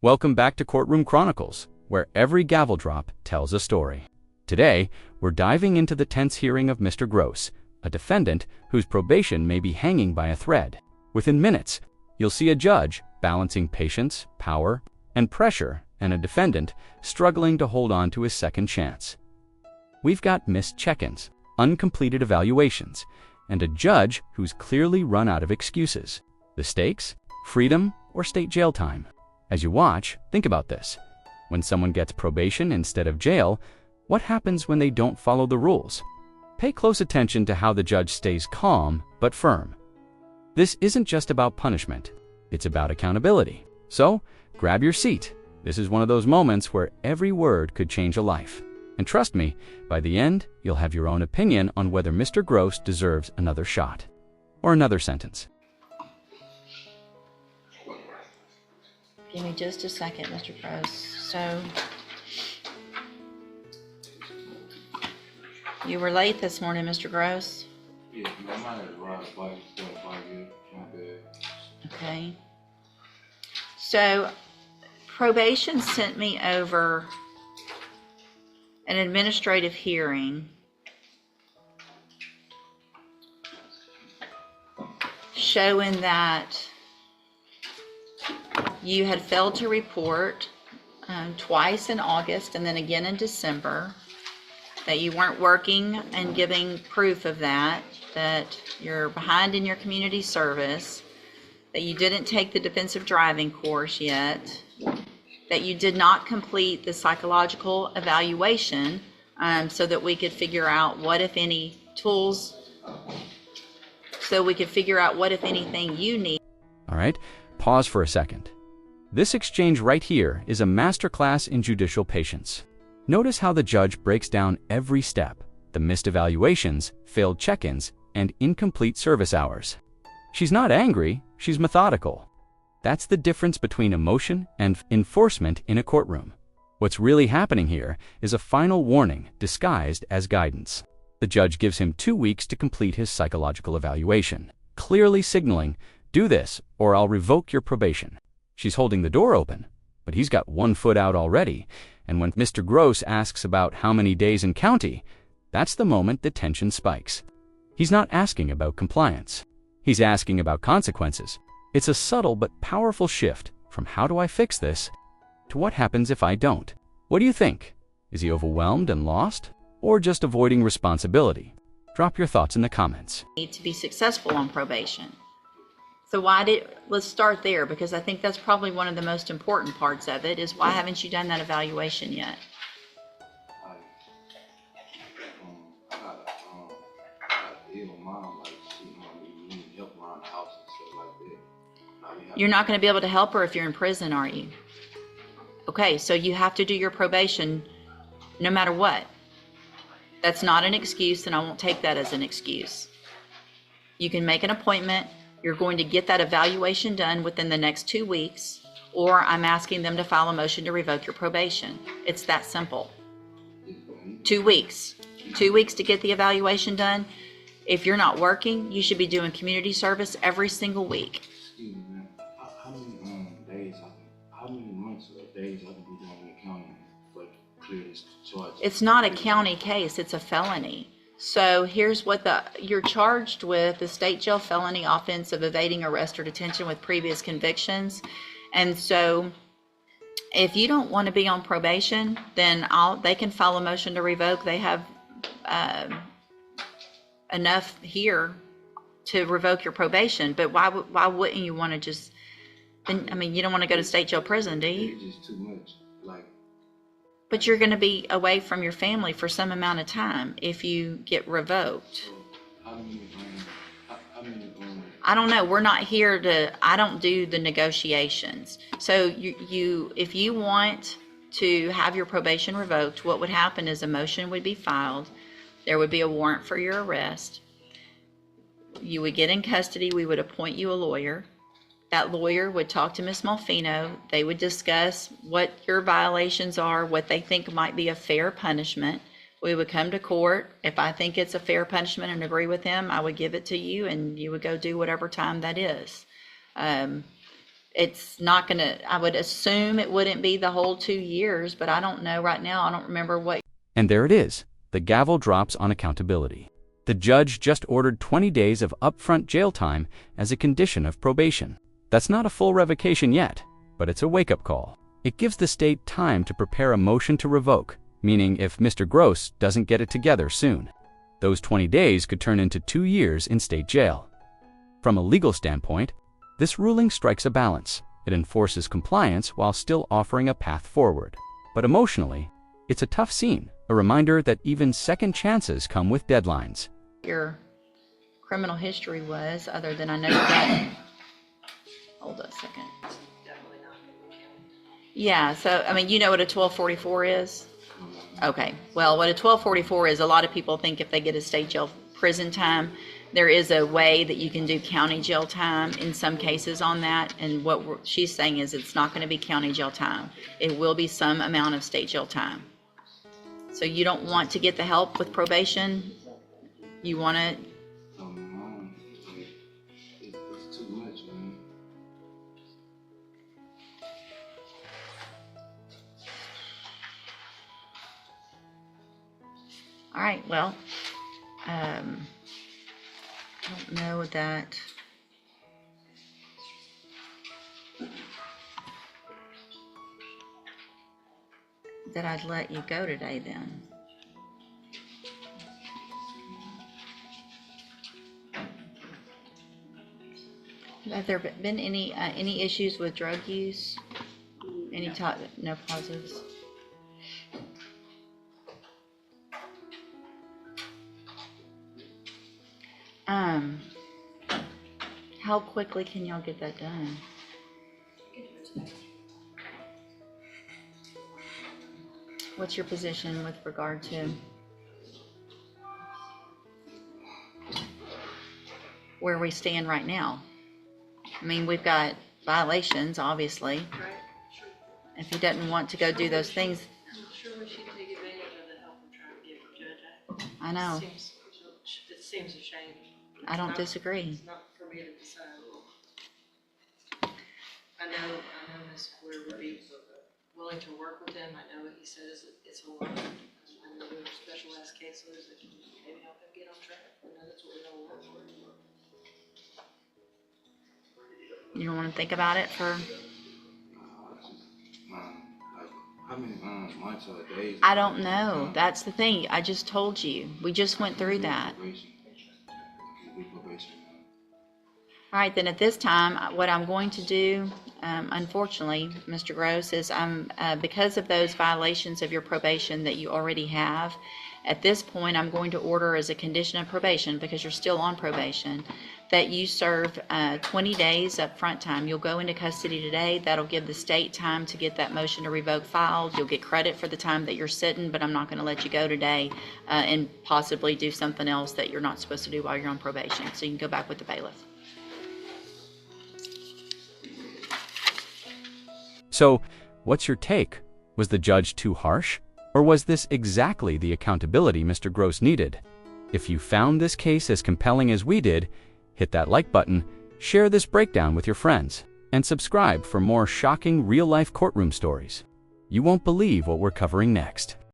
Welcome back to Courtroom Chronicles, where every gavel drop tells a story. Today, we're diving into the tense hearing of Mr. Gross, a defendant whose probation may be hanging by a thread. Within minutes, you'll see a judge balancing patience, power, and pressure, and a defendant struggling to hold on to his second chance. We've got missed check-ins, uncompleted evaluations, and a judge who's clearly run out of excuses. The stakes? Freedom or state jail time? As you watch, think about this. When someone gets probation instead of jail, what happens when they don't follow the rules? Pay close attention to how the judge stays calm but firm. This isn't just about punishment, it's about accountability. So, grab your seat. This is one of those moments where every word could change a life. And trust me, by the end, you'll have your own opinion on whether Mr. Gross deserves another shot or another sentence. Give me just a second, Mr. Gross. So, you were late this morning, Mr. Gross? Yeah, I might have arrived by 45 years. My bad. Okay. So, probation sent me over an administrative hearing showing that you had failed to report twice in August and then again in December, that you weren't working and giving proof of that you're behind in your community service, that you didn't take the defensive driving course yet, that you did not complete the psychological evaluation so that we could figure out what, if any, tools, so we could figure out what, if anything, you need. All right, pause for a second. This exchange right here is a masterclass in judicial patience. Notice how the judge breaks down every step: the missed evaluations, failed check-ins, and incomplete service hours. She's not angry, she's methodical. That's the difference between emotion and enforcement in a courtroom. What's really happening here is a final warning disguised as guidance. The judge gives him 2 weeks to complete his psychological evaluation, clearly signaling, "Do this, or I'll revoke your probation." She's holding the door open, but he's got 1 foot out already, and when Mr. Gross asks about how many days in county, that's the moment the tension spikes. He's not asking about compliance. He's asking about consequences. It's a subtle but powerful shift from "how do I fix this?" to "what happens if I don't?" What do you think? Is he overwhelmed and lost, or just avoiding responsibility? Drop your thoughts in the comments. Need to be successful on probation. So let's start there, because I think that's probably one of the most important parts of it, is why haven't you done that evaluation yet? I got an ill mom, like she need help around the house and stuff like that. You're not going to be able to help her if you're in prison, are you? Okay, so you have to do your probation no matter what. That's not an excuse, and I won't take that as an excuse. You can make an appointment. You're going to get that evaluation done within the next 2 weeks, or I'm asking them to file a motion to revoke your probation. It's that simple. 2 weeks. 2 weeks to get the evaluation done. If you're not working, you should be doing community service every single week. Excuse me, man. How many months or days I can be doing in the county for clear this charge? It's not a county case, it's a felony. So here's what you're charged with: the state jail felony offense of evading arrest or detention with previous convictions. And so if you don't want to be on probation, then they can file a motion to revoke. They have enough here to revoke your probation. But why wouldn't you want to just, I mean, you don't want to go to state jail prison, do you? It's just too much. But you're going to be away from your family for some amount of time if you get revoked. So how many I don't know. We're not here I don't do the negotiations. So if you want to have your probation revoked, what would happen is a motion would be filed. There would be a warrant for your arrest. You would get in custody. We would appoint you a lawyer. That lawyer would talk to Ms. Malfino. They would discuss what your violations are, what they think might be a fair punishment. We would come to court. If I think it's a fair punishment and agree with him, I would give it to you, and you would go do whatever time that is. It's not gonna, I would assume it wouldn't be the whole 2 years, but I don't know right now. I don't remember what. And there it is. The gavel drops on accountability. The judge just ordered 20 days of upfront jail time as a condition of probation. That's not a full revocation yet, but it's a wake-up call. It gives the state time to prepare a motion to revoke, meaning if Mr. Gross doesn't get it together soon. Those 20 days could turn into 2 years in state jail. From a legal standpoint, this ruling strikes a balance. It enforces compliance while still offering a path forward. But emotionally, it's a tough scene, a reminder that even second chances come with deadlines. Your criminal history was, other than I know that. Hold on a second. Yeah, so, I mean, you know what a 1244 is? Okay, well, what a 1244 is, a lot of people think if they get a state jail prison time, there is a way that you can do county jail time in some cases on that. And what she's saying is it's not going to be county jail time. It will be some amount of state jail time. So you don't want to get the help with probation. You want to. It's too much, man. All right, well, I don't know that. That I'd let you go today then. Have there been any issues with drug use? Any type? No positives? How quickly can y'all get that done? What's your position with regard to where we stand right now? I mean, we've got violations, obviously. Right, sure. If he doesn't want to go do those things, I'm sure we should take advantage of the help we're trying to give the judge. I know. It seems a shame. I don't disagree. It's not for me to decide. I know Ms. Blair would be willing to work with him. I know what he says it's a lot. I know there are specialized cases that can maybe help him get on track. I know that's what we're gonna work for. You don't want to think about it for? How many months or days? I don't know. That's the thing. I just told you. We just went through that. All right, then at this time, what I'm going to do, unfortunately, Mr. Gross, is because of those violations of your probation that you already have, at this point, I'm going to order as a condition of probation, because you're still on probation, that you serve 20 days upfront time. You'll go into custody today. That'll give the state time to get that motion to revoke filed. You'll get credit for the time that you're sitting, but I'm not going to let you go today and possibly do something else that you're not supposed to do while you're on probation. So you can go back with the bailiff. So, what's your take? Was the judge too harsh? Or was this exactly the accountability Mr. Gross needed? If you found this case as compelling as we did, hit that like button, share this breakdown with your friends, and subscribe for more shocking real-life courtroom stories. You won't believe what we're covering next.